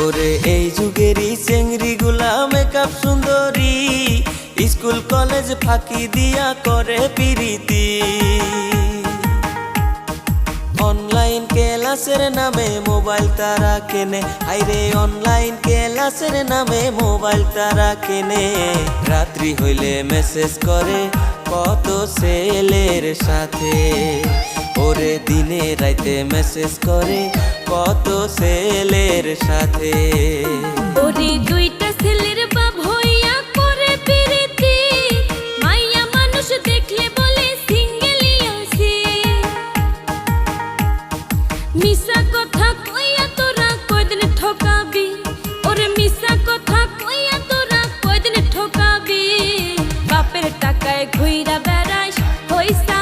ওরে এই যুগেরই চেংড়ি গুলা মেকআপ সুন্দরী, স্কুল কলেজ ফাঁকি দিয়া করে পিরিতি। অনলাইন ক্লাসের নামে মোবাইল তারা কেনে, হাইরে অনলাইন ক্লাসের নামে মোবাইল তারা কেনে। রাত্রি হইলে মেসেজ করে কত ছেলের সাথে, ওরে দিনে রাইতে মেসেজ করে কত ছেলের সাথে। ওরে দুইটা ছেলের বাপ হইয়া করে পিরিতি, মাইয়া মানুষ দেখলে বলে সিঙ্গেলই আছি। মিছা কথা কইয়া তোরা কয়দিন ঠকাবি, ওরে মিছা কথা কইয়া তোরা কয়দিন ঠকাবি। বাপের টাকায় ঘুইরা বেড়াস হইসা